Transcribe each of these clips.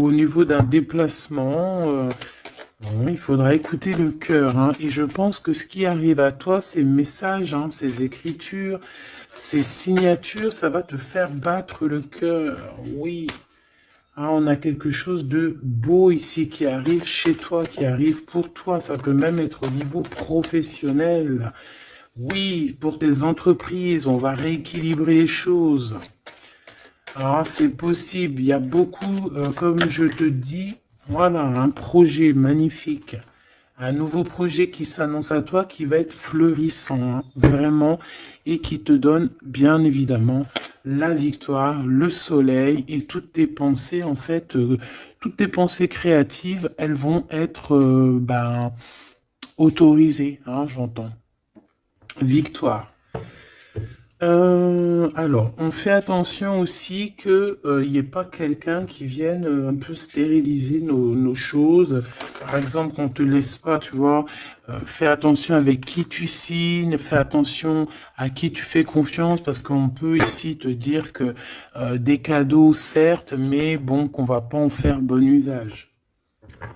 au niveau d'un déplacement, bon, il faudra écouter le cœur, hein. Et je pense que ce qui arrive à toi, ces messages, hein, ces écritures, ces signatures, ça va te faire battre le cœur. Oui. Ah, on a quelque chose de beau ici qui arrive chez toi, qui arrive pour toi. Ça peut même être au niveau professionnel. Oui, pour tes entreprises, on va rééquilibrer les choses. Ah, c'est possible. Il y a beaucoup, comme je te dis, voilà, un projet magnifique. Un nouveau projet qui s'annonce à toi, qui va être fleurissant, hein, vraiment, et qui te donne, bien évidemment, la victoire, le soleil, et toutes tes pensées, en fait, toutes tes pensées créatives, elles vont être, ben, autorisées, hein, j'entends. Victoire. Alors, on fait attention aussi que il n'y ait pas quelqu'un qui vienne un peu stériliser nos choses. Par exemple, qu'on te laisse pas, tu vois. Fais attention avec qui tu signes, fais attention à qui tu fais confiance, parce qu'on peut ici te dire que des cadeaux, certes, mais bon, qu'on va pas en faire bon usage.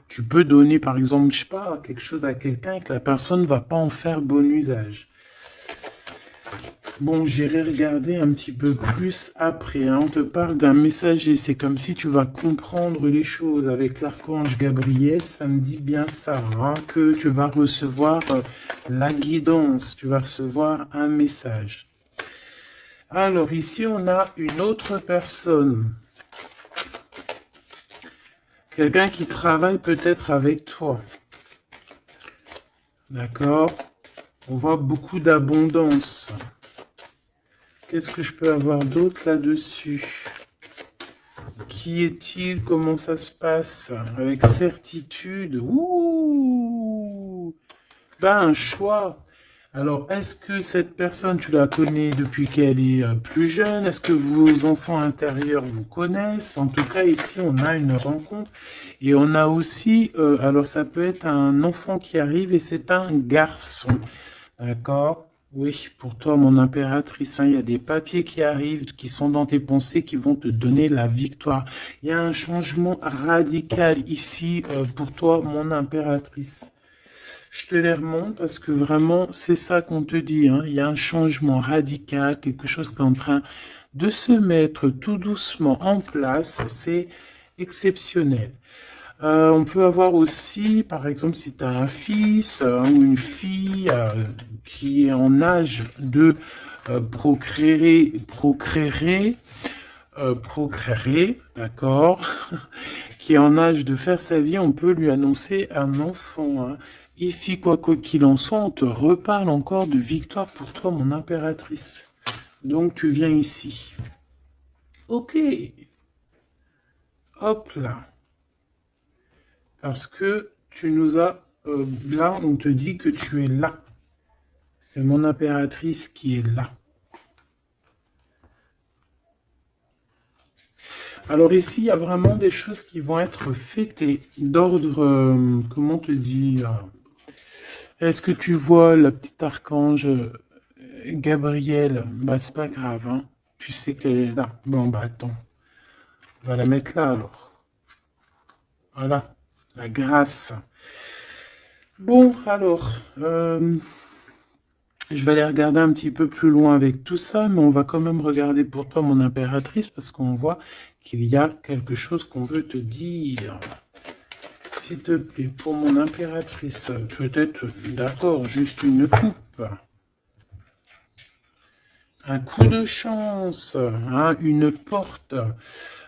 Tu peux donner, par exemple, je sais pas, quelque chose à quelqu'un et que la personne ne va pas en faire bon usage. Bon, j'irai regarder un petit peu plus après, hein. On te parle d'un messager, c'est comme si tu vas comprendre les choses avec l'archange Gabriel, ça me dit bien ça, hein, que tu vas recevoir la guidance, tu vas recevoir un message. Alors ici, on a une autre personne, quelqu'un qui travaille peut-être avec toi, d'accord? On voit beaucoup d'abondance. Qu'est-ce que je peux avoir d'autre là-dessus? Qui est-il? Comment ça se passe? Avec certitude. Ouh! Ben, un choix. Alors, est-ce que cette personne, tu la connais depuis qu'elle est plus jeune? Est-ce que vos enfants intérieurs vous connaissent? En tout cas, ici, on a une rencontre. Et on a aussi, alors ça peut être un enfant qui arrive et c'est un garçon. D'accord? Oui, pour toi, mon impératrice, hein, il y a des papiers qui arrivent, qui sont dans tes pensées, qui vont te donner la victoire. Il y a un changement radical ici pour toi, mon impératrice. Je te les remonte parce que vraiment, c'est ça qu'on te dit, hein. Il y a un changement radical, quelque chose qui est en train de se mettre tout doucement en place. C'est exceptionnel. On peut avoir aussi, par exemple, si tu as un fils ou une fille qui est en âge de procréer, d'accord, qui est en âge de faire sa vie, on peut lui annoncer un enfant, hein. Ici, quoi qu'il en soit, on te reparle encore de victoire pour toi, mon impératrice. Donc, tu viens ici. Ok, hop là. Parce que tu nous as... là, on te dit que tu es là. C'est mon impératrice qui est là. Alors ici, il y a vraiment des choses qui vont être fêtées d'ordre, comment te dire? Est-ce que tu vois la petite archange Gabrielle? Bah, c'est pas grave, hein. Tu sais qu'elle est là. Bon, bah attends. On va la mettre là alors. Voilà. La grâce. Bon, alors, je vais aller regarder un petit peu plus loin avec tout ça, mais on va quand même regarder pour toi, mon impératrice, parce qu'on voit qu'il y a quelque chose qu'on veut te dire. S'il te plaît, pour mon impératrice, peut-être, d'accord, juste une coupe. Un coup de chance, hein, une porte.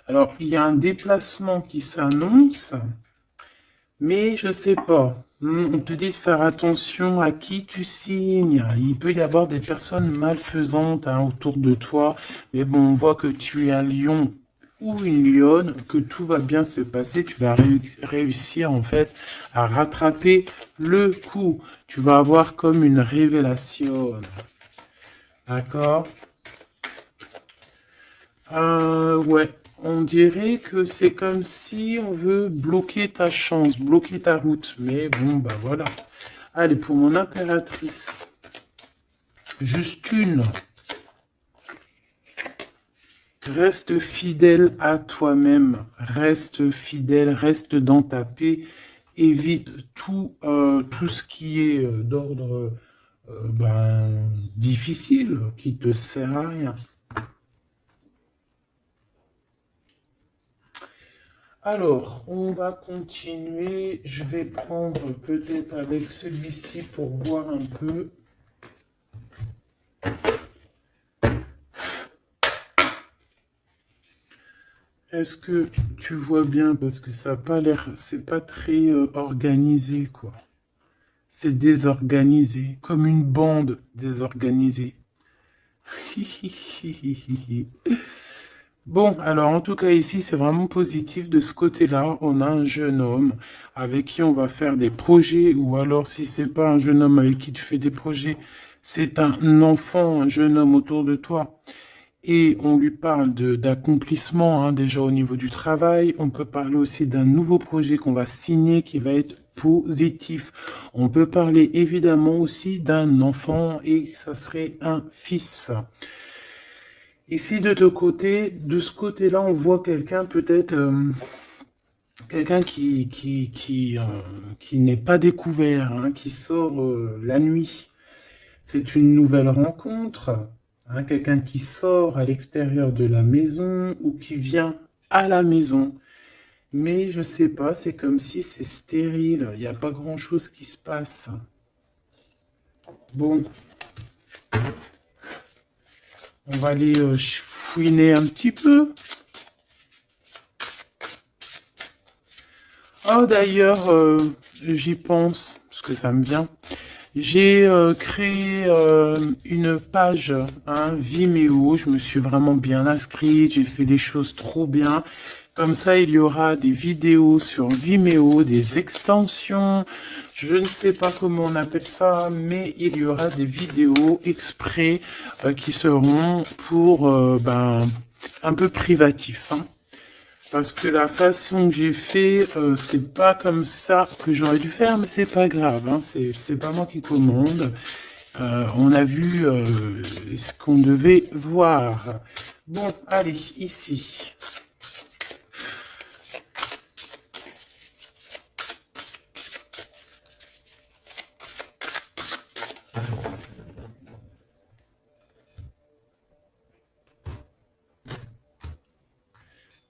Alors, il y a un déplacement qui s'annonce, mais je sais pas. On te dit de faire attention à qui tu signes. Il peut y avoir des personnes malfaisantes hein, autour de toi. Mais bon, on voit que tu es un lion ou une lionne, que tout va bien se passer. Tu vas réussir en fait à rattraper le coup. Tu vas avoir comme une révélation. D'accord? Ouais. On dirait que c'est comme si on veut bloquer ta chance, bloquer ta route. Mais bon, bah voilà. Allez, pour mon impératrice. Juste une. Reste fidèle à toi-même, reste fidèle, reste dans ta paix, évite tout ce qui est d'ordre difficile, qui te sert à rien. Alors, on va continuer. Je vais prendre peut-être avec celui-ci pour voir un peu. Est-ce que tu vois bien? Parce que ça n'a pas l'air, c'est pas très organisé, quoi. C'est désorganisé, comme une bande désorganisée. Bon, alors en tout cas ici, c'est vraiment positif. De ce côté-là, on a un jeune homme avec qui on va faire des projets, ou alors si c'est pas un jeune homme avec qui tu fais des projets, c'est un enfant, un jeune homme autour de toi. Et on lui parle d'accomplissement, hein, déjà au niveau du travail. On peut parler aussi d'un nouveau projet qu'on va signer qui va être positif. On peut parler évidemment aussi d'un enfant et ça serait un fils. Ici, de ce côté-là, on voit quelqu'un peut-être, quelqu'un qui n'est pas découvert, hein, qui sort la nuit. C'est une nouvelle rencontre, hein, quelqu'un qui sort à l'extérieur de la maison ou qui vient à la maison. Mais je sais pas, c'est comme si c'est stérile, il n'y a pas grand-chose qui se passe. Bon, on va aller fouiner un petit peu. Oh, d'ailleurs, j'y pense, parce que ça me vient. J'ai créé une page, hein, Vimeo. Je me suis vraiment bien inscrite. J'ai fait les choses trop bien. Comme ça, il y aura des vidéos sur Vimeo, des extensions. Je ne sais pas comment on appelle ça, mais il y aura des vidéos exprès qui seront pour un peu privatif, hein. Parce que la façon que j'ai fait, c'est pas comme ça que j'aurais dû faire, mais c'est pas grave, hein, c'est pas moi qui commande. On a vu ce qu'on devait voir. Bon, allez, ici.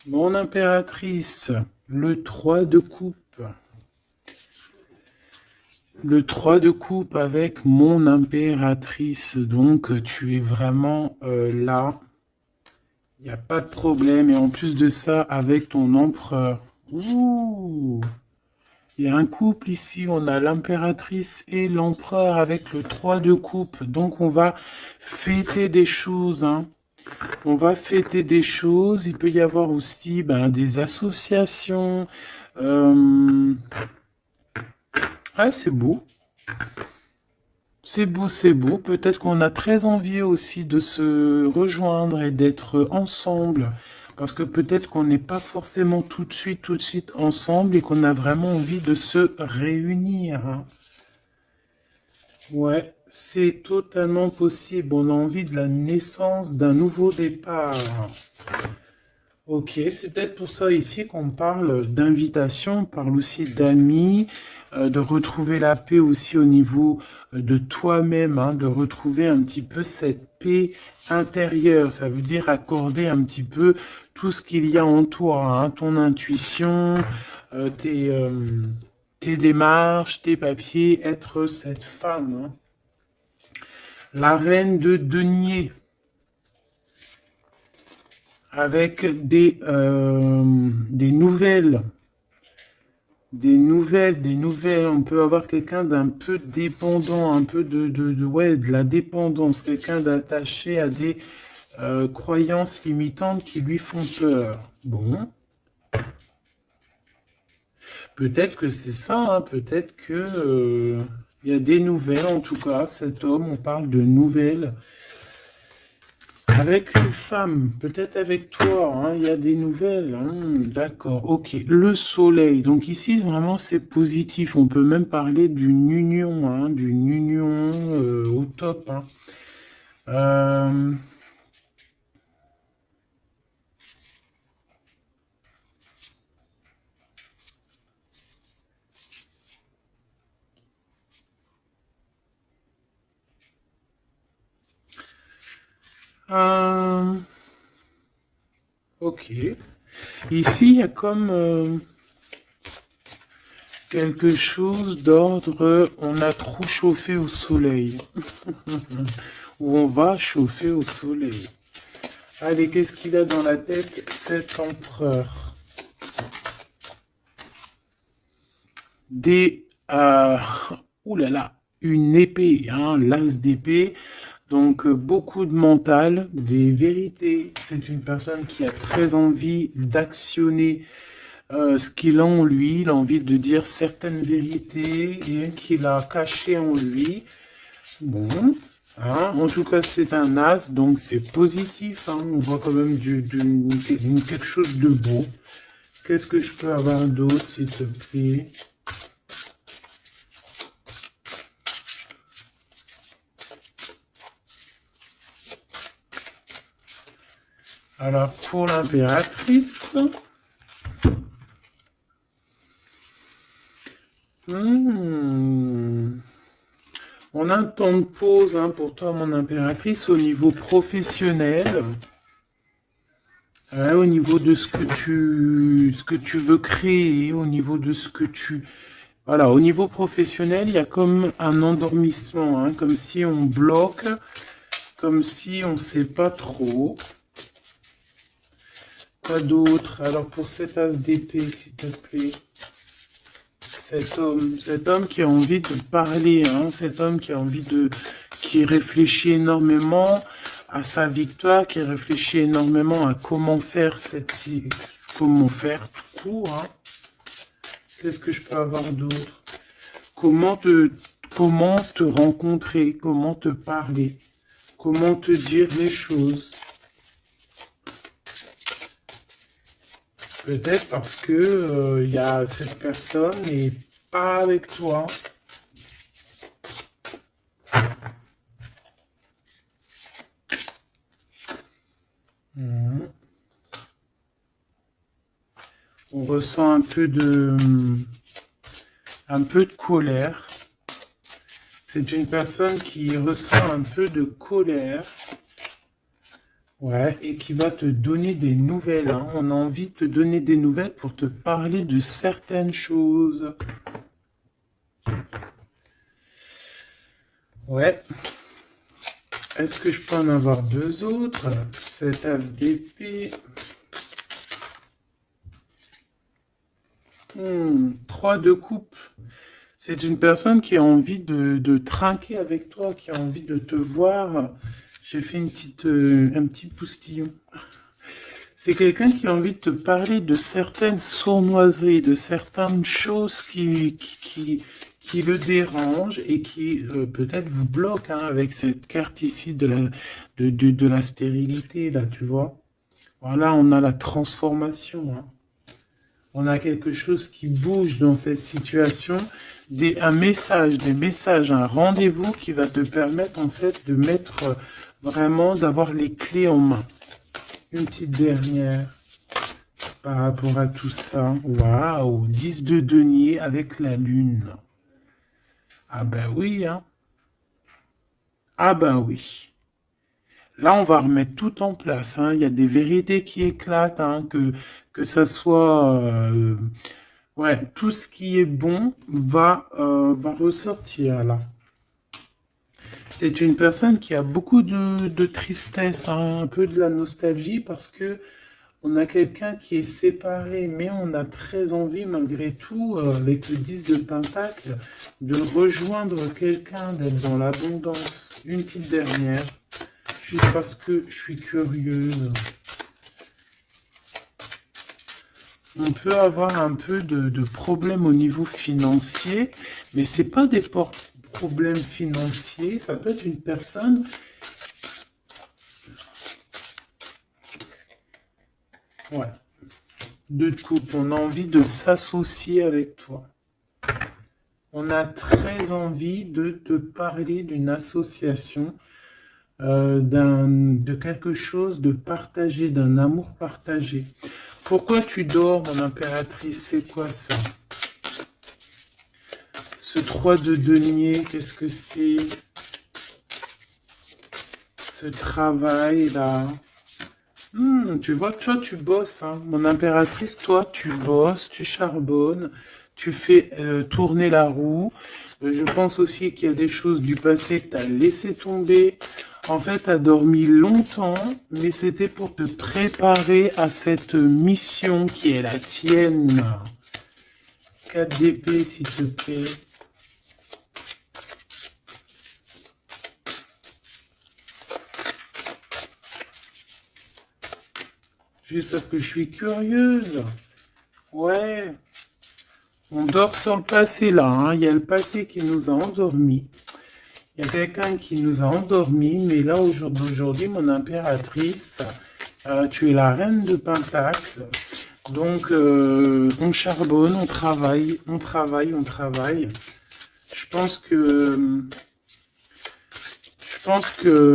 Mon impératrice, le 3 de coupe. Le 3 de coupe avec mon impératrice. Donc, tu es vraiment là. Il n'y a pas de problème. Et en plus de ça, avec ton empereur. Ouh! Il y a un couple ici. On a l'impératrice et l'empereur avec le 3 de coupe. Donc, on va fêter des choses, hein. On va fêter des choses. Il peut y avoir aussi des associations. Ah, c'est beau. C'est beau, c'est beau. Peut-être qu'on a très envie aussi de se rejoindre et d'être ensemble. Parce que peut-être qu'on n'est pas forcément tout de suite ensemble et qu'on a vraiment envie de se réunir, hein. Ouais, c'est totalement possible. On a envie de la naissance d'un nouveau départ. Ok, c'est peut-être pour ça ici qu'on parle d'invitation, on parle aussi d'amis, de retrouver la paix aussi au niveau de toi-même, hein, de retrouver un petit peu cette paix intérieure. Ça veut dire accorder un petit peu tout ce qu'il y a en toi, hein, ton intuition, tes démarches, tes papiers, être cette femme, hein. La reine de denier. Avec des nouvelles. Des nouvelles. On peut avoir quelqu'un d'un peu dépendant, un peu de la dépendance, quelqu'un d'attaché à des croyances limitantes qui lui font peur. Bon. Peut-être que c'est ça, hein, peut-être que il y a des nouvelles, en tout cas, cet homme, on parle de nouvelles. Avec une femme, peut-être avec toi, hein, il y a des nouvelles, hein, d'accord, ok. Le soleil, donc ici vraiment c'est positif, on peut même parler d'une union, hein, au top, hein. Ok. Ici, il y a comme quelque chose d'ordre, on a trop chauffé au soleil. Ou on va chauffer au soleil. Allez, qu'est-ce qu'il a dans la tête, cet empereur? Des... ouh là là, une épée, hein, l'as d'épée. Donc, beaucoup de mental, des vérités. C'est une personne qui a très envie d'actionner ce qu'il a en lui. Il a envie de dire certaines vérités et qu'il a cachées en lui. Bon, hein, en tout cas, c'est un as, donc c'est positif. Hein, on voit quand même quelque chose de beau. Qu'est-ce que je peux avoir d'autre, s'il te plaît? Alors, pour l'impératrice... On a un temps de pause hein, pour toi, mon impératrice, au niveau professionnel. Au niveau de ce que tu veux créer, au niveau de ce que tu... Voilà, au niveau professionnel, il y a comme un endormissement, hein, comme si on bloque, comme si on ne sait pas trop. Quoi d'autre? Alors pour cet as d'épée, s'il te plaît. Cet homme qui a envie de parler, hein, cet homme qui a envie de... qui réfléchit énormément à sa victoire, qui réfléchit énormément à comment faire comment faire tout, hein. Qu'est-ce que je peux avoir d'autre? Comment te rencontrer, comment te parler, comment te dire les choses. Peut-être parce que y a cette personne n'est pas avec toi. On ressent un peu de colère. C'est une personne qui ressent un peu de colère. Ouais, et qui va te donner des nouvelles. Hein. On a envie de te donner des nouvelles pour te parler de certaines choses. Ouais. Est-ce que je peux en avoir deux autres? Cet as d'épée. 3 de coupe. C'est une personne qui a envie de trinquer avec toi, qui a envie de te voir. J'ai fait un petit poustillon. C'est quelqu'un qui a envie de te parler de certaines sournoiseries, de certaines choses qui le dérangent et qui peut-être vous bloquent hein, avec cette carte ici de la stérilité, là, tu vois. Voilà, on a la transformation. Hein. On a quelque chose qui bouge dans cette situation, un message, un rendez-vous qui va te permettre en fait de mettre vraiment, d'avoir les clés en main. Une petite dernière par rapport à tout ça. Waouh, 10 de denier avec la lune. Ah ben oui, hein. Ah ben oui. Là, on va remettre tout en place. Hein. Il y a des vérités qui éclatent, hein, que ça soit... ouais, tout ce qui est bon va ressortir là. C'est une personne qui a beaucoup de tristesse, hein, un peu de la nostalgie, parce que on a quelqu'un qui est séparé, mais on a très envie, malgré tout, avec le 10 de Pentacle, de rejoindre quelqu'un, d'être dans l'abondance. Une petite dernière, juste parce que je suis curieuse. On peut avoir un peu de problèmes au niveau financier, mais c'est pas des problèmes financiers, ça peut être une personne... Ouais. De coupe, on a envie de s'associer avec toi. On a très envie de te parler d'une association, de quelque chose de partagé, d'un amour partagé. Pourquoi tu dors, mon impératrice? C'est quoi ça? Ce 3 de denier, qu'est-ce que c'est? ce travail-là. Tu vois, toi, tu bosses, hein. Mon impératrice, toi, tu bosses, tu charbonnes, tu fais tourner la roue. Je pense aussi qu'il y a des choses du passé que tu as laissé tomber. En fait, tu as dormi longtemps, mais c'était pour te préparer à cette mission qui est la tienne. 4 d'épée, s'il te plaît. Juste parce que je suis curieuse. Ouais. On dort sur le passé là, hein. Il y a le passé qui nous a endormis. Il y a quelqu'un qui nous a endormis, mais là aujourd'hui, mon impératrice, tu es la reine de Pentacle. Donc on charbonne, on travaille, on travaille, on travaille. Je pense que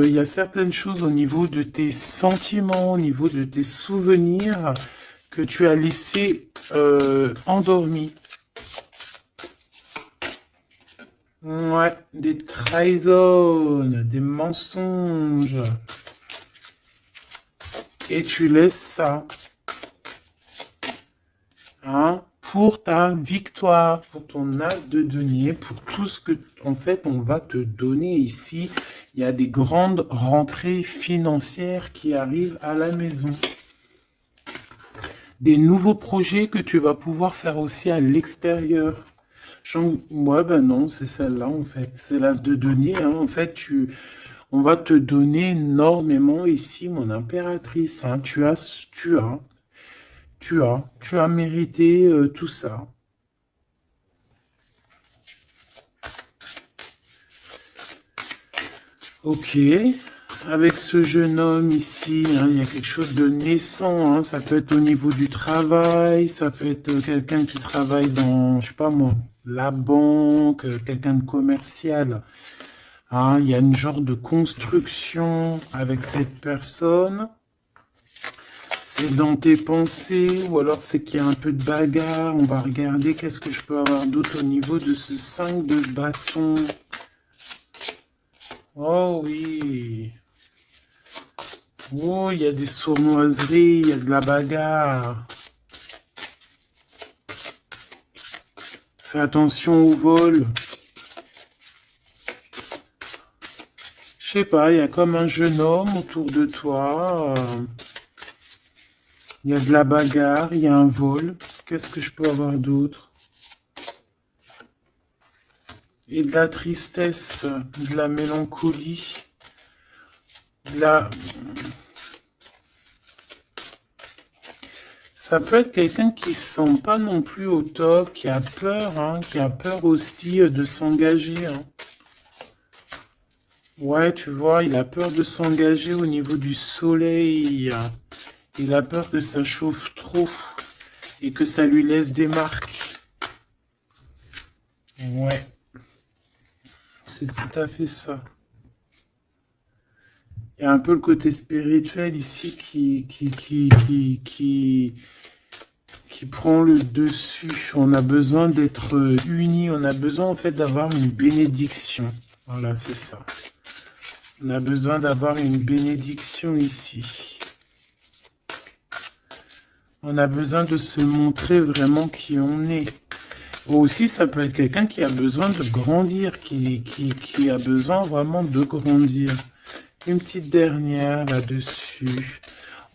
il y a certaines choses au niveau de tes sentiments, au niveau de tes souvenirs que tu as laissé endormis. Ouais, des trahisons, des mensonges. Et tu laisses ça, hein, pour ta victoire, pour ton as de denier, pour tout ce que, en fait, on va te donner ici. Il y a des grandes rentrées financières qui arrivent à la maison. Des nouveaux projets que tu vas pouvoir faire aussi à l'extérieur. Ouais, ben non, c'est celle-là, en fait. C'est l'as de denier, hein. En fait, on va te donner énormément ici, mon impératrice, hein. Tu as mérité tout ça. Ok. Avec ce jeune homme ici, hein, il y a quelque chose de naissant, hein. Ça peut être au niveau du travail, ça peut être quelqu'un qui travaille dans, je sais pas moi, la banque, quelqu'un de commercial. Hein, il y a une genre de construction avec cette personne. C'est dans tes pensées, ou alors c'est qu'il y a un peu de bagarre. On va regarder qu'est-ce que je peux avoir d'autre au niveau de ce 5 de bâton. Oh oui. Oh, il y a des sournoiseries, il y a de la bagarre. Fais attention au vol. Je sais pas, il y a comme un jeune homme autour de toi. Il y a de la bagarre, il y a un vol. Qu'est-ce que je peux avoir d'autre? Et de la tristesse, de la mélancolie, de la... Ça peut être quelqu'un qui se sent pas non plus au top, qui a peur, hein, qui a peur aussi de s'engager, hein. Ouais, tu vois, il a peur de s'engager au niveau du soleil. Il a peur que ça chauffe trop et que ça lui laisse des marques. Ouais, c'est tout à fait ça. Il y a un peu le côté spirituel ici qui prend le dessus. On a besoin d'être unis. On a besoin en fait d'avoir une bénédiction. Voilà, c'est ça. On a besoin d'avoir une bénédiction ici. On a besoin de se montrer vraiment qui on est. Ou aussi, ça peut être quelqu'un qui a besoin de grandir, qui a besoin vraiment de grandir. Une petite dernière là-dessus.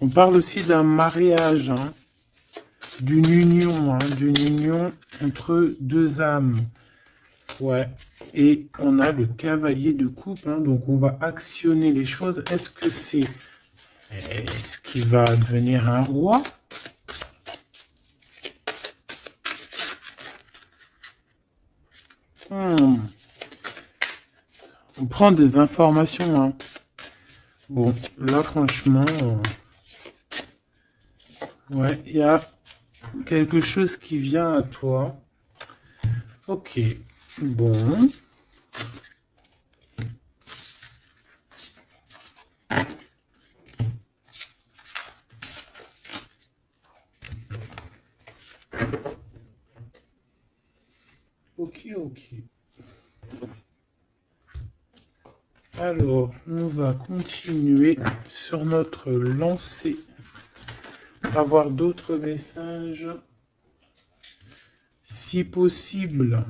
On parle aussi d'un mariage, hein, d'une union entre deux âmes. Ouais. Et on a le cavalier de coupe, hein, donc on va actionner les choses. Est-ce qu'il va devenir un roi? On prend des informations, hein. Bon, là, franchement, ouais, il y a quelque chose qui vient à toi. Ok, bon. Ok, ok. Alors, on va continuer sur notre lancée. Avoir d'autres messages, si possible.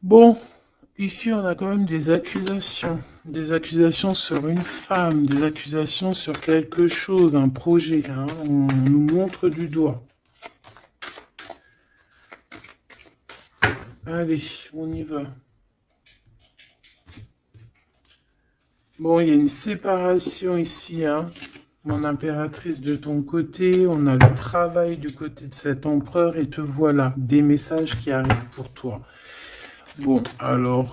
Bon, ici on a quand même des accusations. Des accusations sur une femme, des accusations sur quelque chose, un projet. Hein, on nous montre du doigt. Allez, on y va. Bon, il y a une séparation ici, hein. Mon impératrice de ton côté, on a le travail du côté de cet empereur et te voilà, des messages qui arrivent pour toi. Bon, alors,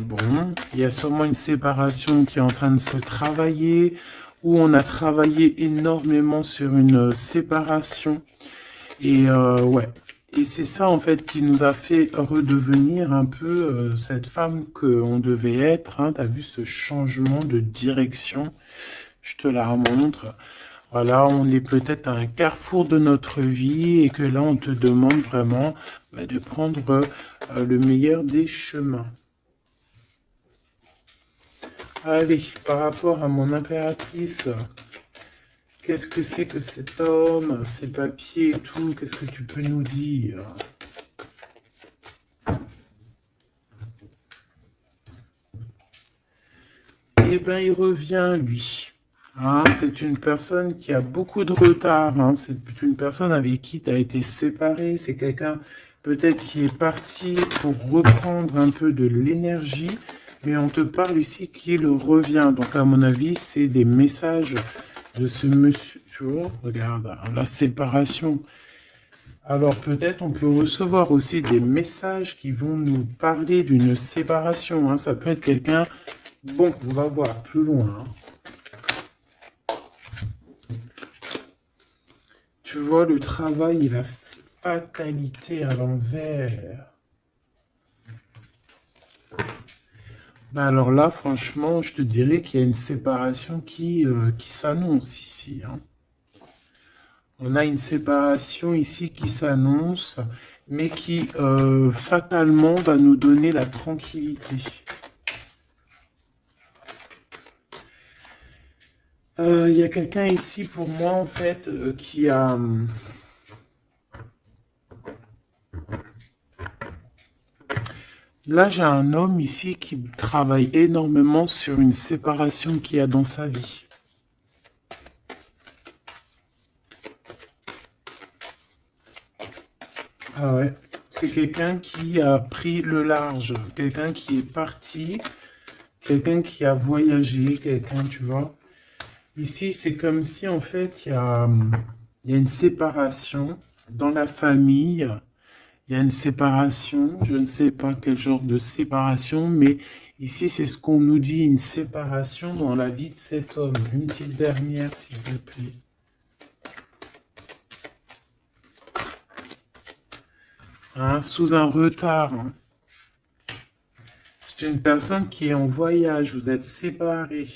bon, il y a sûrement une séparation qui est en train de se travailler, où on a travaillé énormément sur une séparation. Et ouais, et c'est ça en fait qui nous a fait redevenir un peu cette femme qu'on devait être. Hein. Tu as vu ce changement de direction? Je te la remontre. Voilà, on est peut-être à un carrefour de notre vie et que là, on te demande vraiment de prendre le meilleur des chemins. Allez, par rapport à mon impératrice, qu'est-ce que c'est que cet homme, ses papiers et tout, qu'est-ce que tu peux nous dire? Eh bien, il revient, lui. Hein, c'est une personne qui a beaucoup de retard. Hein, c'est une personne avec qui tu as été séparé. C'est quelqu'un peut-être qui est parti pour reprendre un peu de l'énergie. Mais on te parle ici qu'il revient. Donc, à mon avis, c'est des messages de ce monsieur. Tu vois, regarde, la séparation. Alors, peut-être on peut recevoir aussi des messages qui vont nous parler d'une séparation. Hein. Ça peut être quelqu'un... Bon, on va voir plus loin. Hein. Tu vois, le travail et la fatalité à l'envers. Ben alors là, franchement, je te dirais qu'il y a une séparation qui s'annonce ici. Hein. On a une séparation ici qui s'annonce, mais qui fatalement va nous donner la tranquillité. Il y a quelqu'un ici pour moi en fait qui a... Là j'ai un homme ici qui travaille énormément sur une séparation qu'il y a dans sa vie. Ah ouais, c'est quelqu'un qui a pris le large, quelqu'un qui est parti, quelqu'un qui a voyagé, quelqu'un, tu vois. Ici, c'est comme si, en fait, il y a une séparation dans la famille. Il y a une séparation. Je ne sais pas quel genre de séparation, mais ici, c'est ce qu'on nous dit, une séparation dans la vie de cet homme. Une petite dernière, s'il vous plaît. Hein, sous un retard. Hein. C'est une personne qui est en voyage. Vous êtes séparés.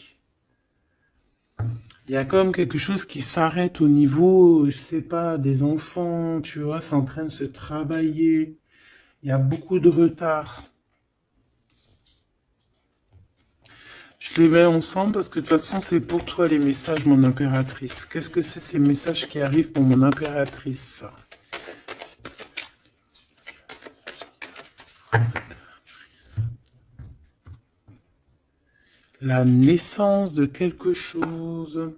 Il y a comme quelque chose qui s'arrête au niveau, je sais pas, des enfants, tu vois, c'est en train de se travailler. Il y a beaucoup de retard. Je les mets ensemble parce que de toute façon, c'est pour toi les messages, mon impératrice. Qu'est-ce que c'est ces messages qui arrivent pour mon impératrice? La naissance de quelque chose.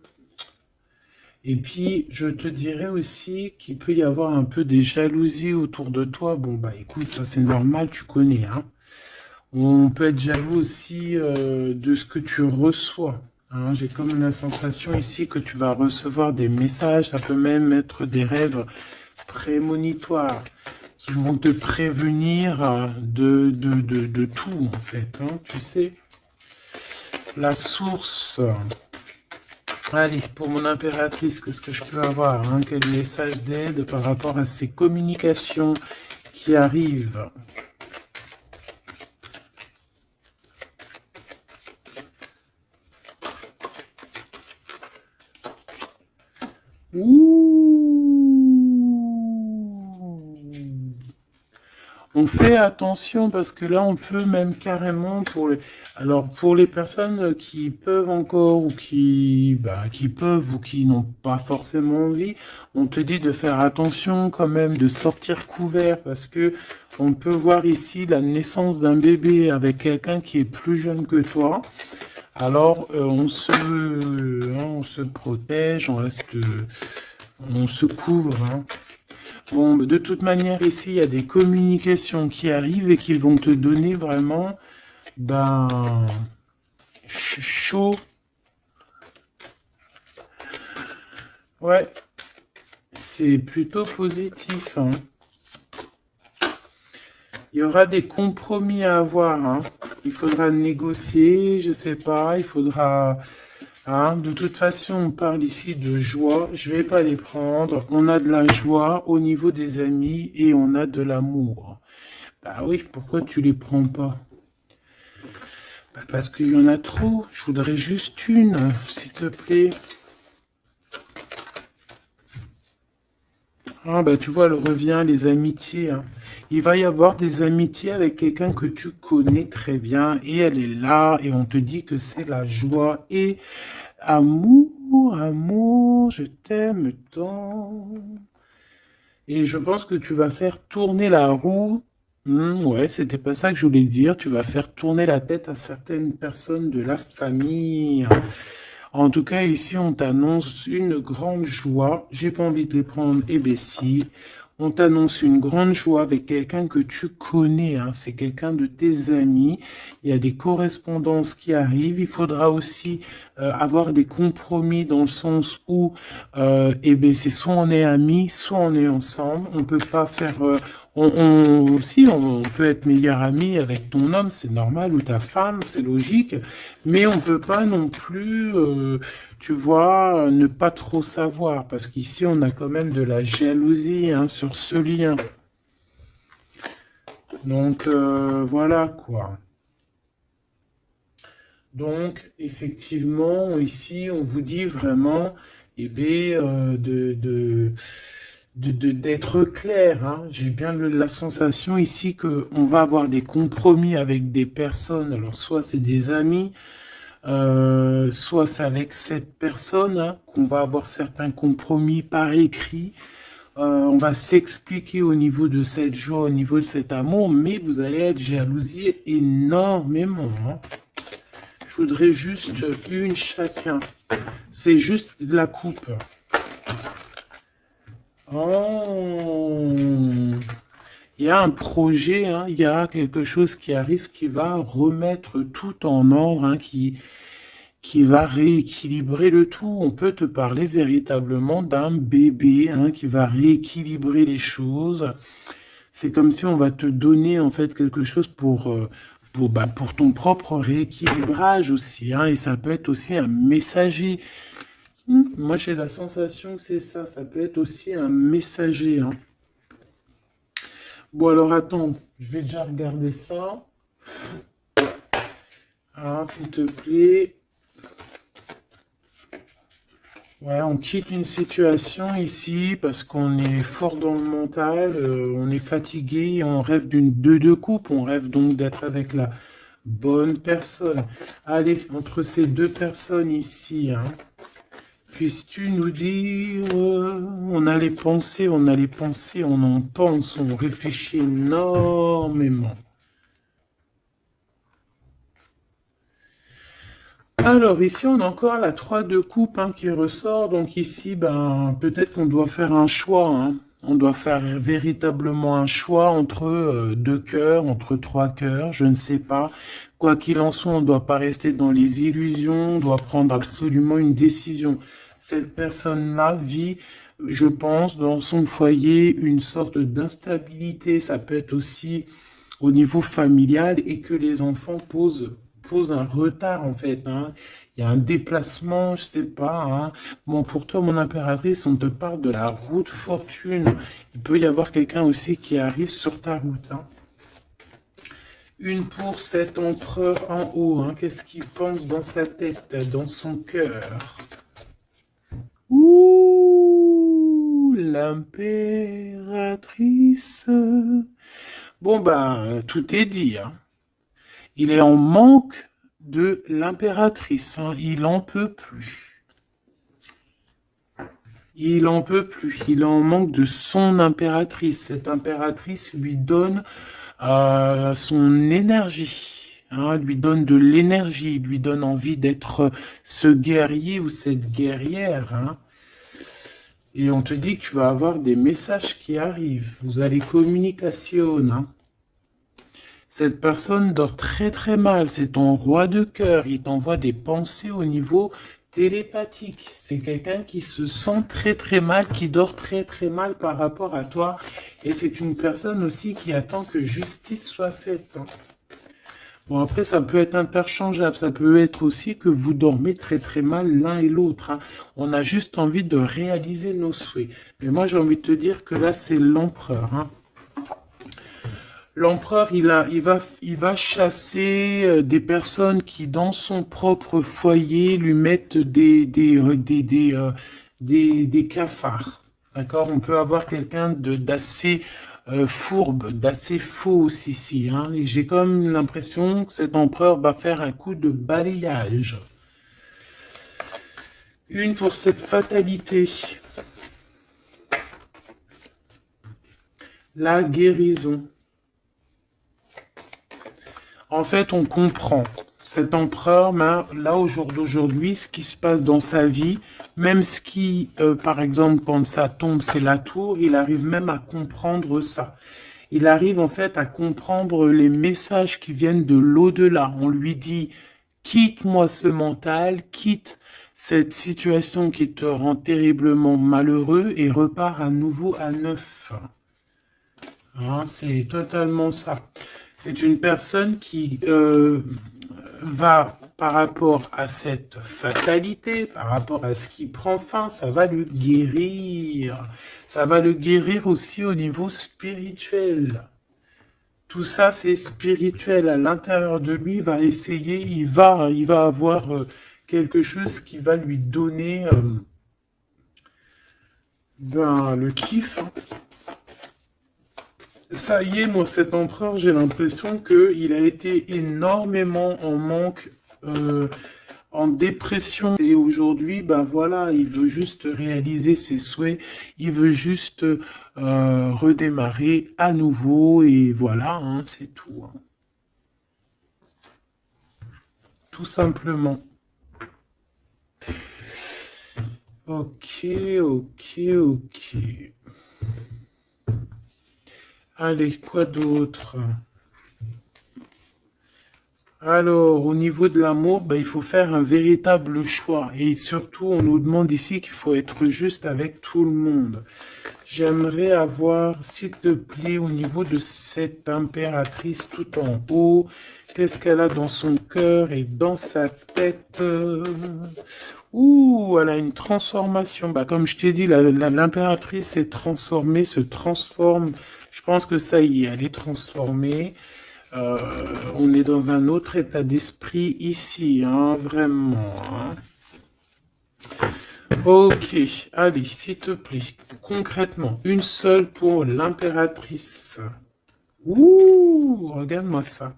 Et puis, je te dirais aussi qu'il peut y avoir un peu des jalousies autour de toi. Bon, bah écoute, ça c'est normal, tu connais. Hein. On peut être jaloux aussi de ce que tu reçois. Hein. J'ai comme la sensation ici que tu vas recevoir des messages. Ça peut même être des rêves prémonitoires qui vont te prévenir de tout, en fait. Hein, tu sais. La source. Allez, pour mon impératrice, qu'est-ce que je peux avoir, hein? Quel message d'aide par rapport à ces communications qui arrivent? Ouh. On fait attention parce que là, on peut même carrément alors pour les personnes qui peuvent encore ou qui peuvent ou qui n'ont pas forcément envie, on te dit de faire attention quand même, de sortir couvert parce que on peut voir ici la naissance d'un bébé avec quelqu'un qui est plus jeune que toi. Alors, on se protège, on se couvre, hein. Bon, de toute manière, ici, il y a des communications qui arrivent et qui vont te donner vraiment, ben, chaud. Ouais, c'est plutôt positif, hein. Il y aura des compromis à avoir, hein. Il faudra négocier, je sais pas, il faudra... Hein, de toute façon, on parle ici de joie. Je vais pas les prendre. On a de la joie au niveau des amis et on a de l'amour. Bah oui, pourquoi tu les prends pas? Bah parce qu'il y en a trop. Je voudrais juste une, s'il te plaît. Ah bah tu vois, elle revient, les amitiés, hein. Il va y avoir des amitiés avec quelqu'un que tu connais très bien et elle est là et on te dit que c'est la joie et amour, amour, je t'aime tant. Et je pense que tu vas faire tourner la roue. Ouais, c'était pas ça que je voulais dire. Tu vas faire tourner la tête à certaines personnes de la famille. En tout cas, ici, on t'annonce une grande joie. J'ai pas envie de les prendre, eh ben si. On t'annonce une grande joie avec quelqu'un que tu connais, hein. C'est quelqu'un de tes amis. Il y a des correspondances qui arrivent. Il faudra aussi avoir des compromis dans le sens où, eh ben, c'est soit on est amis, soit on est ensemble. On peut pas faire, si on peut être meilleur ami avec ton homme, c'est normal, ou ta femme, c'est logique. Mais on peut pas non plus, tu vois, ne pas trop savoir, parce qu'ici on a quand même de la jalousie, hein, sur ce lien. Donc voilà quoi. Donc effectivement, ici on vous dit vraiment, eh bien, d'être clair, hein. J'ai bien la sensation ici que on va avoir des compromis avec des personnes. Alors soit c'est des amis, soit c'est avec cette personne, hein, qu'on va avoir certains compromis par écrit. On va s'expliquer au niveau de cette joie, au niveau de cet amour, mais vous allez être jalousie énormément, hein. Je voudrais juste une chacun. C'est juste de la coupe. Oh, il y a un projet, hein, il y a quelque chose qui arrive qui va remettre tout en ordre, hein, qui va rééquilibrer le tout. On peut te parler véritablement d'un bébé, hein, qui va rééquilibrer les choses. C'est comme si on va te donner en fait quelque chose pour ton propre rééquilibrage aussi, hein, et ça peut être aussi un messager. Moi j'ai la sensation que c'est ça, ça peut être aussi un messager, hein. Bon alors attends, je vais déjà regarder ça, hein, s'il te plaît. Ouais, on quitte une situation ici parce qu'on est fort dans le mental, on est fatigué, on rêve d'une deux coupe, on rêve donc d'être avec la bonne personne. Allez, entre ces deux personnes ici, hein, puisses-tu nous dire, on a les pensées, on en pense, on réfléchit énormément. Alors ici, on a encore la 3 de coupe, hein, qui ressort. Donc ici, ben, peut-être qu'on doit faire un choix, hein. On doit faire véritablement un choix entre deux cœurs, entre trois cœurs, je ne sais pas. Quoi qu'il en soit, on ne doit pas rester dans les illusions, on doit prendre absolument une décision. Cette personne-là vit, je pense, dans son foyer, une sorte d'instabilité. Ça peut être aussi au niveau familial et que les enfants posent pose un retard en fait, hein. Il y a un déplacement, je sais pas, hein. Bon, pour toi, mon impératrice, on te parle de la route fortune. Il peut y avoir quelqu'un aussi qui arrive sur ta route, hein. Une pour cet empereur en haut, hein. Qu'est-ce qu'il pense dans sa tête, dans son cœur? Ouh, l'impératrice. Bon, ben, tout est dit, hein. Il est en manque de l'impératrice, hein. Il en peut plus. Il en peut plus. Il est en manque de son impératrice. Cette impératrice lui donne son énergie, hein, lui donne de l'énergie, lui donne envie d'être ce guerrier ou cette guerrière, hein. Et on te dit que tu vas avoir des messages qui arrivent. Vous allez communication, hein. Cette personne dort très très mal. C'est ton roi de cœur. Il t'envoie des pensées au niveau télépathique. C'est quelqu'un qui se sent très très mal, qui dort très très mal par rapport à toi. Et c'est une personne aussi qui attend que justice soit faite, hein. Bon, après, ça peut être interchangeable. Ça peut être aussi que vous dormez très très mal l'un et l'autre, hein. On a juste envie de réaliser nos souhaits. Mais moi, j'ai envie de te dire que là, c'est l'empereur, hein. L'empereur, il va chasser des personnes qui, dans son propre foyer, lui mettent des cafards. D'accord? On peut avoir quelqu'un d'assez fourbe, d'assez faux ici, hein. Et j'ai comme l'impression que cet empereur va faire un coup de balayage. Une pour cette fatalité. La guérison. En fait, on comprend cet empereur, là, au jour d'aujourd'hui, ce qui se passe dans sa vie, même ce qui, par exemple, quand ça tombe, c'est la tour, il arrive même à comprendre ça. Il arrive en fait à comprendre les messages qui viennent de l'au-delà. On lui dit, quitte-moi ce mental, quitte cette situation qui te rend terriblement malheureux et repars à nouveau à neuf. Hein, c'est totalement ça. C'est une personne qui va, par rapport à cette fatalité, par rapport à ce qui prend fin, ça va le guérir. Ça va le guérir aussi au niveau spirituel. Tout ça, c'est spirituel. À l'intérieur de lui, il va essayer, il va avoir quelque chose qui va lui donner le kiff, hein. Ça y est, moi, cet empereur, j'ai l'impression qu'il a été énormément en manque, en dépression. Et aujourd'hui, ben voilà, il veut juste réaliser ses souhaits, il veut juste redémarrer à nouveau, et voilà, hein, c'est tout, hein. Tout simplement. Ok, ok, ok. Allez, quoi d'autre? Alors, au niveau de l'amour, ben, il faut faire un véritable choix. Et surtout, on nous demande ici qu'il faut être juste avec tout le monde. J'aimerais avoir, s'il te plaît, au niveau de cette impératrice tout en haut, qu'est-ce qu'elle a dans son cœur et dans sa tête? Ouh, elle a une transformation. Bah, comme je t'ai dit, l'impératrice est transformée, se transforme. Je pense que ça y est, elle est transformée. On est dans un autre état d'esprit ici, hein, vraiment, hein. Ok, allez, s'il te plaît, concrètement, une seule pour l'impératrice. Ouh, regarde-moi ça.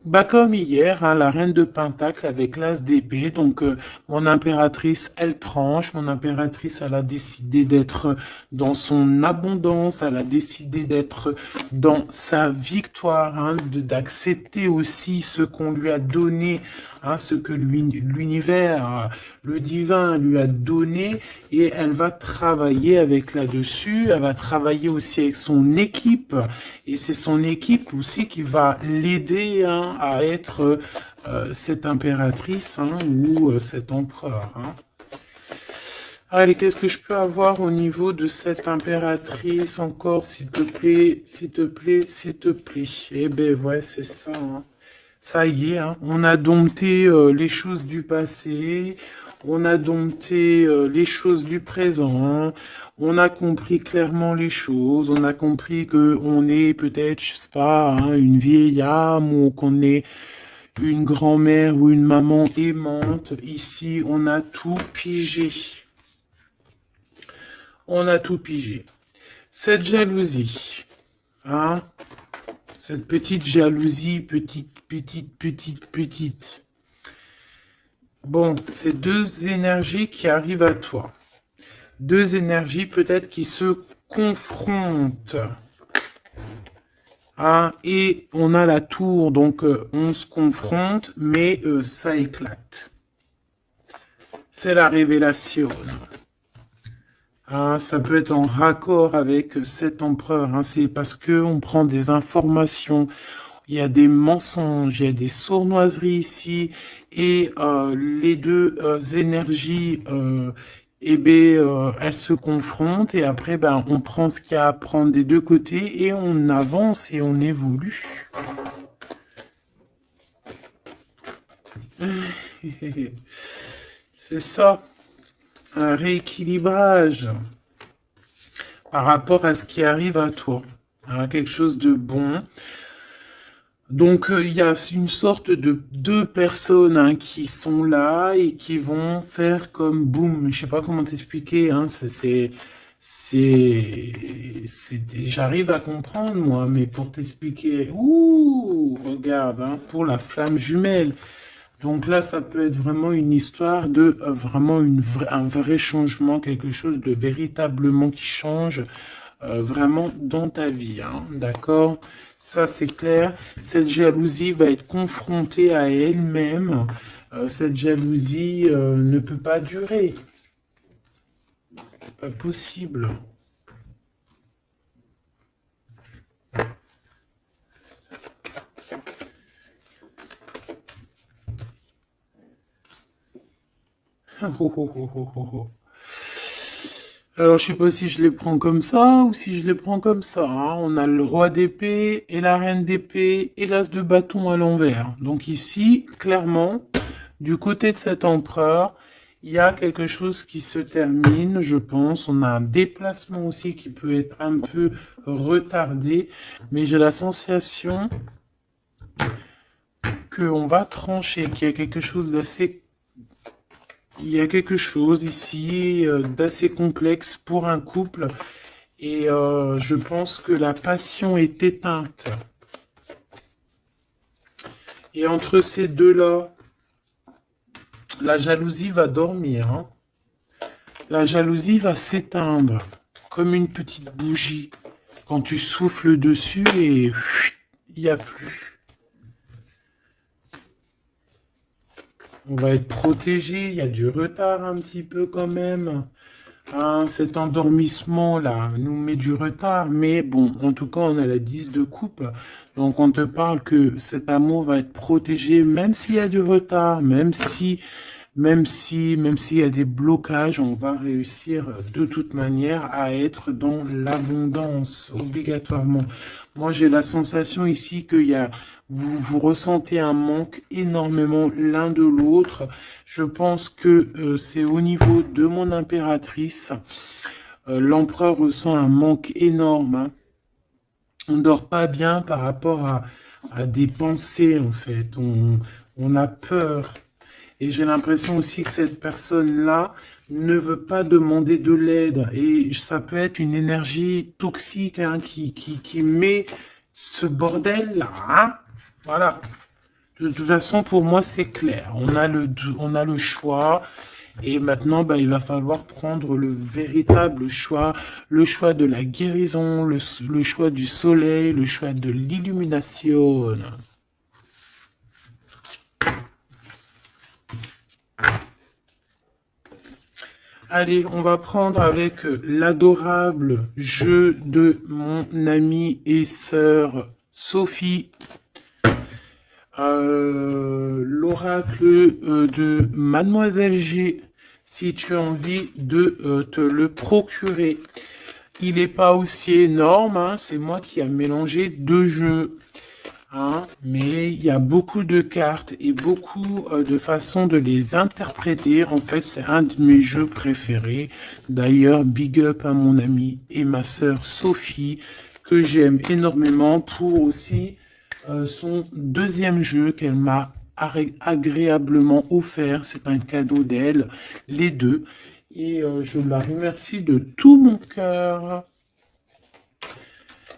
Bah comme hier, hein, la reine de Pentacle avec l'as d'épée. Donc mon impératrice, elle tranche. Mon impératrice, elle a décidé d'être dans son abondance. Elle a décidé d'être dans sa victoire, hein, d'accepter aussi ce qu'on lui a donné, hein, ce que l'univers, le divin lui a donné. Et elle va travailler avec là-dessus. Elle va travailler aussi avec son équipe. Et c'est son équipe aussi qui va l'aider, hein, à être cette impératrice, hein, ou cet empereur, hein. Allez, qu'est-ce que je peux avoir au niveau de cette impératrice encore, s'il te plaît, s'il te plaît, s'il te plaît. Eh ben ouais, c'est ça, hein. Ça y est, hein, on a dompté les choses du passé, on a dompté les choses du présent, on a compris clairement les choses, on a compris que on est peut-être, je sais pas, hein, une vieille âme ou qu'on est une grand-mère ou une maman aimante. Ici, on a tout pigé. On a tout pigé. Cette jalousie, hein, cette petite jalousie, petite. Bon, c'est deux énergies qui arrivent à toi. Deux énergies peut-être qui se confrontent. Ah, et on a la tour, donc on se confronte, mais ça éclate. C'est la révélation. Ah, ça peut être en raccord avec cet empereur. Hein, c'est parce que on prend des informations. Il y a des mensonges, il y a des sournoiseries ici, et les deux énergies, elles se confrontent, et après, ben, on prend ce qu'il y a à prendre des deux côtés, et on avance et on évolue. C'est ça, un rééquilibrage par rapport à ce qui arrive à toi. Hein, quelque chose de bon. Donc il y a une sorte de deux personnes hein, qui sont là et qui vont faire comme boum. Je sais pas comment t'expliquer. Hein, j'arrive à comprendre moi, mais pour t'expliquer, ouh, regarde, hein, pour la flamme jumelle. Donc là, ça peut être vraiment une histoire de vraiment un vrai changement, quelque chose de véritablement qui change vraiment dans ta vie, hein, d'accord? Ça, c'est clair. Cette jalousie va être confrontée à elle-même. Cette jalousie ne peut pas durer. C'est pas possible. Oh, oh, oh, oh, oh, oh. Alors, je sais pas si je les prends comme ça ou si je les prends comme ça. Hein. On a le roi d'épée et la reine d'épée et l'as de bâton à l'envers. Donc ici, clairement, du côté de cet empereur, il y a quelque chose qui se termine, je pense. On a un déplacement aussi qui peut être un peu retardé. Mais j'ai la sensation qu'on va trancher, qu'il y a quelque chose d'assez... Il y a quelque chose ici d'assez complexe pour un couple. Et je pense que la passion est éteinte. Et entre ces deux-là, la jalousie va dormir. Hein. La jalousie va s'éteindre comme une petite bougie. Quand tu souffles dessus et il n'y a plus. On va être protégé, il y a du retard un petit peu quand même. Hein, cet endormissement-là nous met du retard, mais bon, en tout cas, on a la 10 de coupe. Donc, on te parle que cet amour va être protégé, même s'il y a du retard, même s'il y a des blocages, on va réussir de toute manière à être dans l'abondance, obligatoirement. Moi, j'ai la sensation ici vous ressentez un manque énormément l'un de l'autre. Je pense que c'est au niveau de mon impératrice. L'empereur ressent un manque énorme. Hein. On ne dort pas bien par rapport à des pensées, en fait. On a peur. Et j'ai l'impression aussi que cette personne-là ne veut pas demander de l'aide. Et ça peut être une énergie toxique hein, qui met ce bordel-là. Hein. Voilà. De toute façon, pour moi, c'est clair. On a le choix. Et maintenant, bah, il va falloir prendre le véritable choix. Le choix de la guérison, le choix du soleil, le choix de l'illumination. Allez, on va prendre avec l'adorable jeu de mon amie et sœur Sophie. L'oracle de Mademoiselle G, si tu as envie de te le procurer. Il n'est pas aussi énorme, hein, c'est moi qui a mélangé deux jeux. hein, mais il y a beaucoup de cartes et beaucoup de façons de les interpréter. En fait, c'est un de mes jeux préférés. D'ailleurs, big up à mon amie et ma sœur Sophie, que j'aime énormément pour aussi son deuxième jeu qu'elle m'a agréablement offert. C'est un cadeau d'elle, les deux. Et je la remercie de tout mon cœur.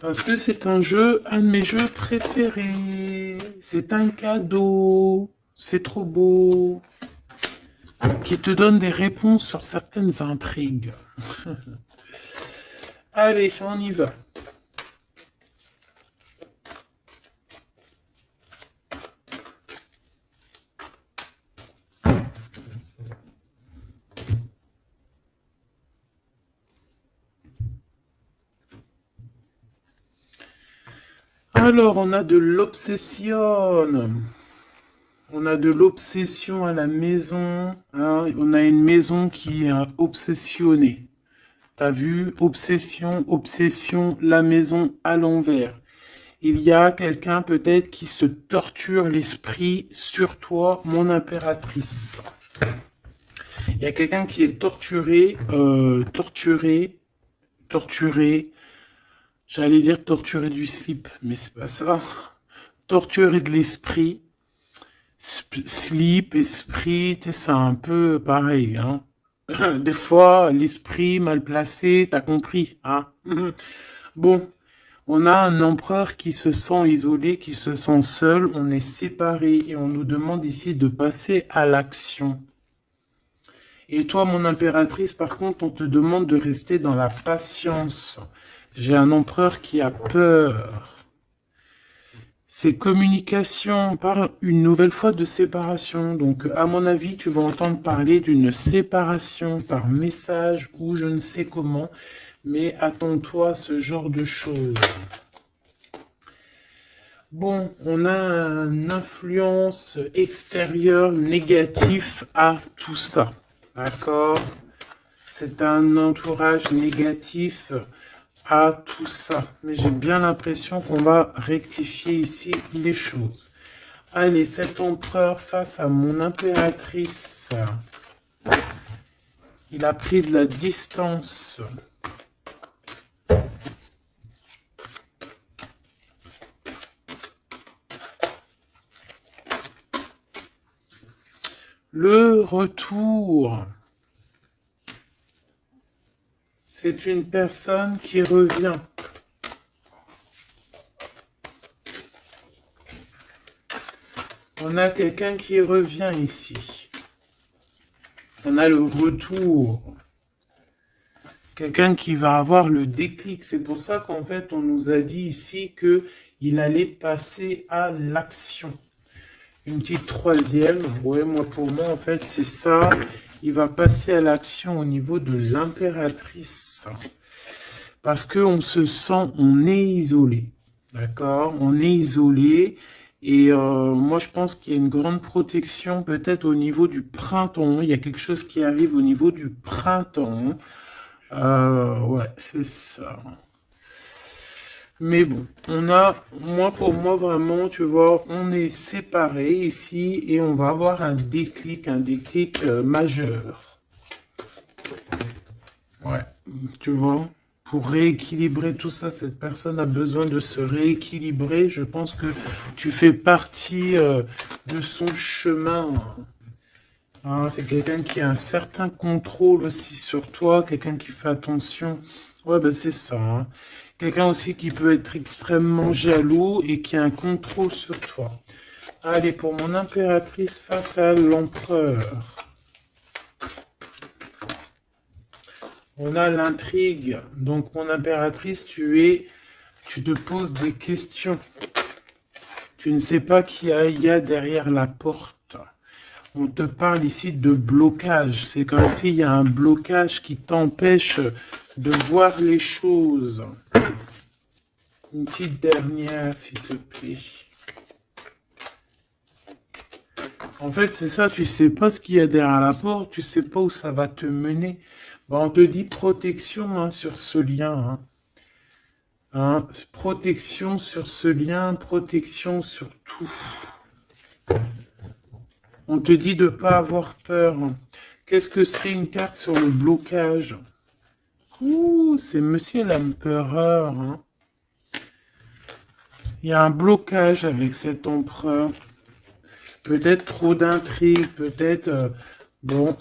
Parce que c'est un jeu, un de mes jeux préférés. C'est un cadeau. C'est trop beau. Qui te donne des réponses sur certaines intrigues. Allez, on y va. Alors, on a de l'obsession. On a de l'obsession à la maison. Hein. On a une maison qui est obsessionnée. T'as vu? Obsession, obsession, la maison à l'envers. Il y a quelqu'un peut-être qui se torture l'esprit sur toi, mon impératrice. Il y a quelqu'un qui est torturé, torturé. J'allais dire torturé du slip, mais c'est pas ça. Torturé de l'esprit. Slip, esprit, c'est un peu pareil, hein. Des fois, l'esprit mal placé, t'as compris, hein. Bon, on a un empereur qui se sent isolé, qui se sent seul, on est séparés et on nous demande ici de passer à l'action. Et toi, mon impératrice, par contre, on te demande de rester dans la patience. J'ai un empereur qui a peur. C'est communication, on parle une nouvelle fois de séparation. Donc, à mon avis, tu vas entendre parler d'une séparation par message ou je ne sais comment. Mais attends-toi à ce genre de choses. Bon, on a une influence extérieure négative à tout ça. D'accord? C'est un entourage négatif à tout ça. Mais j'ai bien l'impression qu'on va rectifier ici les choses. Allez, cet empereur face à mon impératrice. Il a pris de la distance. Le retour. C'est une personne qui revient. On a quelqu'un qui revient ici. On a le retour. Quelqu'un qui va avoir le déclic. C'est pour ça qu'en fait, on nous a dit ici qu'il allait passer à l'action. Une petite troisième. Ouais, pour moi, en fait, c'est ça. Il va passer à l'action au niveau de l'impératrice. Parce qu'on se sent, on est isolé. D'accord? On est isolé. Et moi, je pense qu'il y a une grande protection peut-être au niveau du printemps. Il y a quelque chose qui arrive au niveau du printemps. Ouais, c'est ça. Mais bon, pour moi, vraiment, tu vois, on est séparés ici et on va avoir un déclic majeur. Ouais, tu vois, pour rééquilibrer tout ça, cette personne a besoin de se rééquilibrer. Je pense que tu fais partie de son chemin. Hein, c'est quelqu'un qui a un certain contrôle aussi sur toi, quelqu'un qui fait attention. Ouais, ben c'est ça. Hein. Quelqu'un aussi qui peut être extrêmement jaloux et qui a un contrôle sur toi. Allez, pour mon impératrice face à l'empereur. On a l'intrigue. Donc, mon impératrice, tu te poses des questions. Tu ne sais pas qui il y a derrière la porte. On te parle ici de blocage. C'est comme s'il y a un blocage qui t'empêche de voir les choses. Une petite dernière, s'il te plaît. En fait, c'est ça, tu sais pas ce qu'il y a derrière la porte, tu sais pas où ça va te mener. Bon, on te dit protection hein, sur ce lien. Hein. Hein, protection sur ce lien, protection sur tout. On te dit de ne pas avoir peur. Qu'est-ce que c'est une carte sur le blocage? Ouh, c'est Monsieur l'Empereur. Hein. Il y a un blocage avec cet empereur. Peut-être trop d'intrigues, peut-être... bon,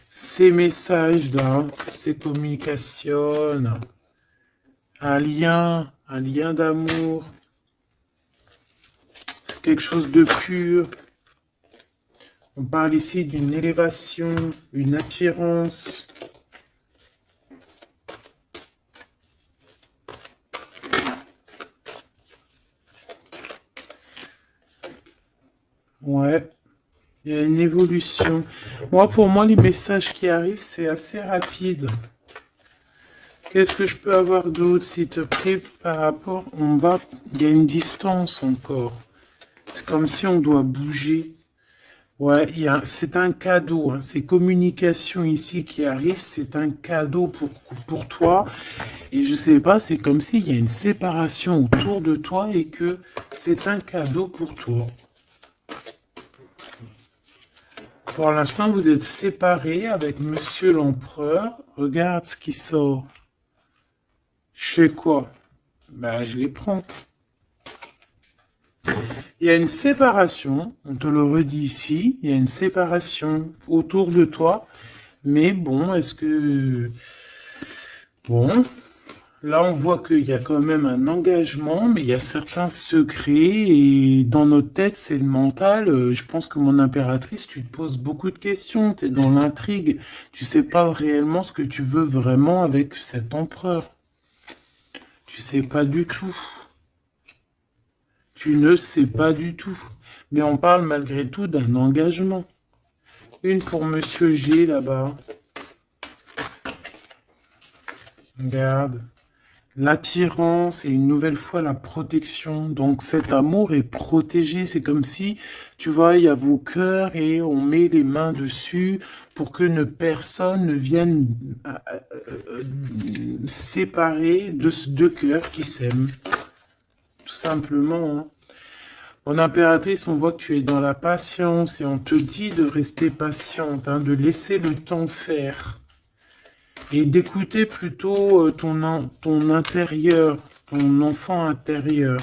ces messages-là, ces communications, un lien d'amour, c'est quelque chose de pur. On parle ici d'une élévation, une attirance. Ouais, il y a une évolution. Moi, pour moi, les messages qui arrivent, c'est assez rapide. Qu'est-ce que je peux avoir d'autre, s'il te plaît, par rapport... Il y a une distance encore. C'est comme si on doit bouger. Ouais, c'est un cadeau. Hein. Ces communications ici qui arrivent, c'est un cadeau pour toi. Et je sais pas, c'est comme s'il y a une séparation autour de toi et que c'est un cadeau pour toi. Pour l'instant, vous êtes séparés avec Monsieur l'Empereur. Regarde ce qui sort. Je fais quoi? Ben, je les prends. Il y a une séparation, on te le redit ici, il y a une séparation autour de toi. Mais bon, est-ce que... Bon, là on voit qu'il y a quand même un engagement, mais il y a certains secrets. Et dans notre tête, c'est le mental. Je pense que mon impératrice, tu te poses beaucoup de questions. Tu es dans l'intrigue. Tu sais pas réellement ce que tu veux vraiment avec cet empereur. Tu sais pas du tout. Tu ne sais pas du tout. Mais on parle malgré tout d'un engagement. Une pour Monsieur G là-bas. Regarde. L'attirance et une nouvelle fois la protection. Donc cet amour est protégé. C'est comme si, tu vois, il y a vos cœurs et on met les mains dessus pour que personne ne vienne séparer de deux cœurs qui s'aiment. Tout simplement. Hein. Mon impératrice, on voit que tu es dans la patience et on te dit de rester patiente, hein, de laisser le temps faire et d'écouter plutôt ton intérieur, ton enfant intérieur.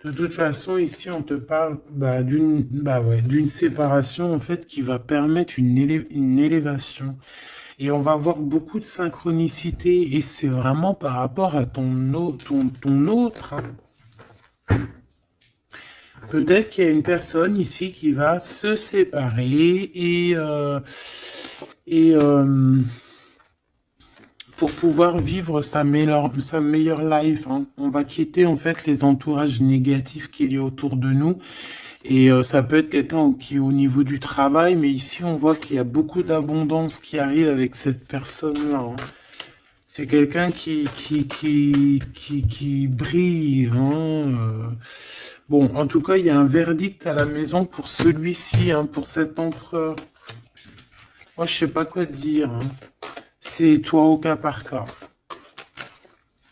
De toute façon, ici, on te parle d'une séparation en fait qui va permettre une élévation. Et on va voir beaucoup de synchronicité et c'est vraiment par rapport à ton autre. Hein. Peut-être qu'il y a une personne ici qui va se séparer et pour pouvoir vivre sa meilleure life. Hein. On va quitter en fait les entourages négatifs qu'il y a autour de nous. Et ça peut être quelqu'un qui est au niveau du travail, mais ici on voit qu'il y a beaucoup d'abondance qui arrive avec cette personne-là. Hein. C'est quelqu'un qui brille. Hein. Bon, en tout cas, il y a un verdict à la maison pour celui-ci, hein, pour cet empereur. Moi, je sais pas quoi dire. Hein. C'est toi au cas par cas.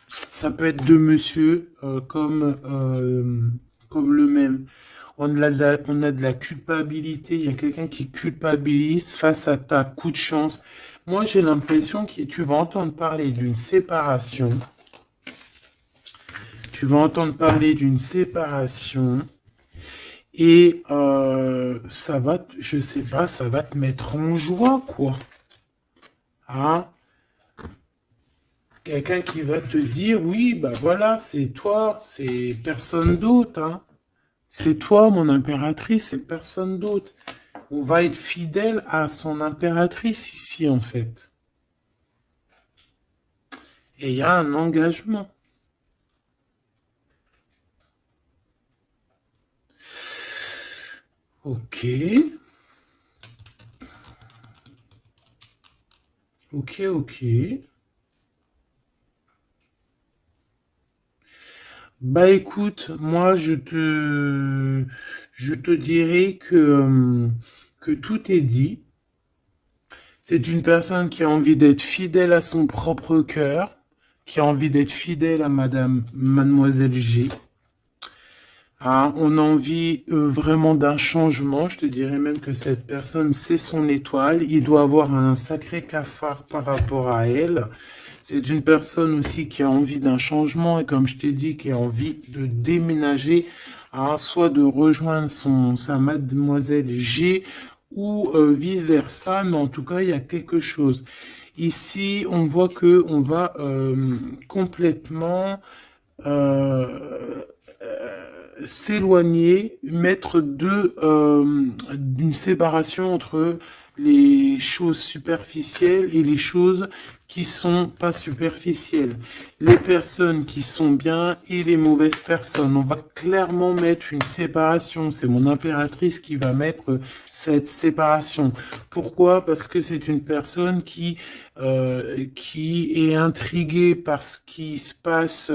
Ça peut être deux monsieur comme le même. On a de la culpabilité. Il y a quelqu'un qui culpabilise face à ta coup de chance. Moi, j'ai l'impression que tu vas entendre parler d'une séparation. Tu vas entendre parler d'une séparation. Et ça va, je sais pas, ça va te mettre en joie, quoi. Hein? Quelqu'un qui va te dire, oui, bah voilà, c'est toi, c'est personne d'autre, hein. C'est toi, mon impératrice, c'est personne d'autre. On va être fidèle à son impératrice ici, en fait. Et il y a un engagement. Ok. Ok. Bah écoute, moi je te dirais que tout est dit. C'est une personne qui a envie d'être fidèle à son propre cœur, qui a envie d'être fidèle à Mademoiselle G. Ah, on a envie vraiment d'un changement. Je te dirais même que cette personne, c'est son étoile. Il doit avoir un sacré cafard par rapport à elle. C'est une personne aussi qui a envie d'un changement et comme je t'ai dit, qui a envie de déménager, hein, soit de rejoindre sa Mademoiselle G ou vice-versa. Mais en tout cas, il y a quelque chose. Ici, on voit que on va complètement s'éloigner, mettre d'une séparation entre les choses superficielles et les choses qui sont pas superficielles. Les personnes qui sont bien et les mauvaises personnes. On va clairement mettre une séparation. C'est mon impératrice qui va mettre cette séparation. Pourquoi? Parce que c'est une personne qui est intriguée par ce qui se passe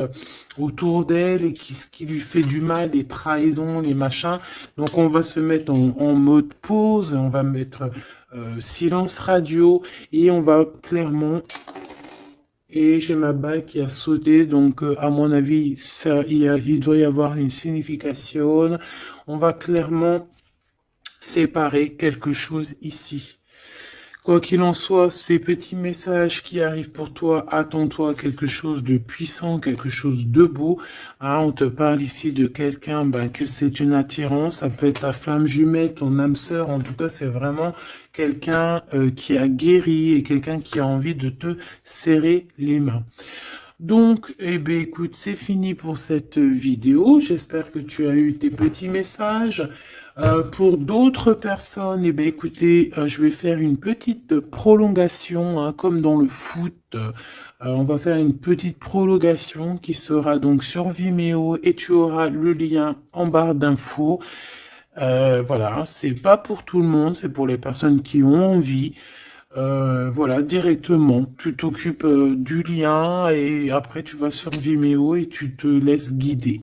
autour d'elle et ce qui lui fait du mal, les trahisons, les machins. Donc on va se mettre en mode pause, on va mettre silence radio et on va clairement... Et j'ai ma bague qui a sauté, donc à mon avis, il doit y avoir une signification. On va clairement séparer quelque chose ici. Quoi qu'il en soit, ces petits messages qui arrivent pour toi, attends-toi à quelque chose de puissant, quelque chose de beau. Hein, on te parle ici de quelqu'un, que c'est une attirance, ça peut être ta flamme jumelle, ton âme sœur, en tout cas c'est vraiment quelqu'un qui a guéri et quelqu'un qui a envie de te serrer les mains. Donc, eh bien, écoute, c'est fini pour cette vidéo. J'espère que tu as eu tes petits messages. Pour d'autres personnes, eh bien, écoutez, je vais faire une petite prolongation, hein, comme dans le foot. On va faire une petite prolongation qui sera donc sur Vimeo et tu auras le lien en barre d'infos. Voilà, c'est pas pour tout le monde, c'est pour les personnes qui ont envie. Voilà, directement, tu t'occupes du lien et après tu vas sur Vimeo et tu te laisses guider.